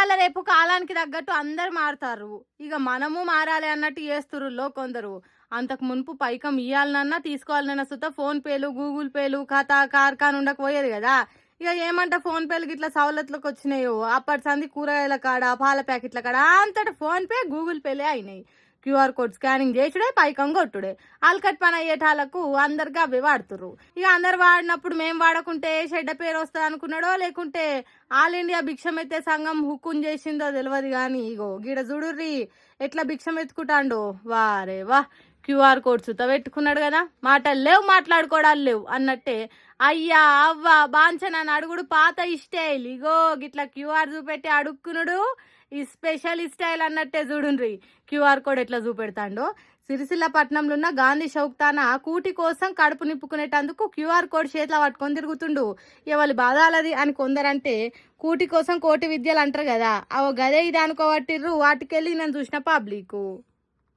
ఇవాళ రేపు కాలానికి తగ్గట్టు అందరు మారుతారు. ఇక మనము మారాలి అన్నట్టు చేస్తుర్రులో కొందరు. అంతకు మునుపు పైకం ఇయ్యాలనన్నా తీసుకోవాలన్నా సుత ఫోన్ పేలు, గూగుల్ పేలు, ఖాతా, కార్ఖాన్ ఉండకపోయేది కదా. ఇక ఏమంట ఫోన్ పేలు గిట్లా సవలతులకు వచ్చినాయో అప్పటి సంది కూరగాయల కాడ, పాల ప్యాకెట్ల కాడ అంతటా ఫోన్ పే, గూగుల్ పేలే అయినాయి. క్యూఆర్ కోడ్ స్కానింగ్ చేసుడే, పైకం కొట్టుడే. అల్కట్ పని అయ్యేటాలకు అందరికి అవే వాడుతుర్రు. ఇక అందరు వాడినప్పుడు మేము వాడకుంటే చెడ్డ పేరు వస్తుంది అనుకున్నాడో, లేకుంటే ఆల్ ఇండియా భిక్షమెత్తే సంఘం హుకుం చేసిందో తెలియదు కానీ ఇగో గీడ చూడుర్రి ఎట్లా భిక్షం ఎత్తుకుంటాండో. వారే వా, క్యూఆర్ కోడ్ సుత పెట్టుకున్నాడు కదా, మాటలు లేవు మాట్లాడుకోవడాలు లేవు అన్నట్టే. అయ్యా అవ్వ బాంచన అడుగుడు పాత స్టైల్. ఇగో గిట్లా క్యూఆర్ చూపెట్టి అడుక్కునుడు ఈ స్పెషల్ స్టైల్ అన్నట్టే. చూడుండ్రి క్యూఆర్ కోడ్ ఎట్లా చూపెడతాండో. సిరిసిల్ల పట్నంలో ఉన్న గాంధీ చౌక్ తాన కూటి కోసం కడుపు నింపుకునేటందుకు క్యూఆర్ కోడ్ చేతిలో పట్టుకొని తిరుగుతుండు. ఎవరి బాధాలది అని కొందరంటే కూటి కోసం కోటి విద్యలు అంటారు కదా, అవ గదే ఇది అనుకోబట్టిర్రు. వాటికెళ్ళి నేను చూసిన పబ్లిక్.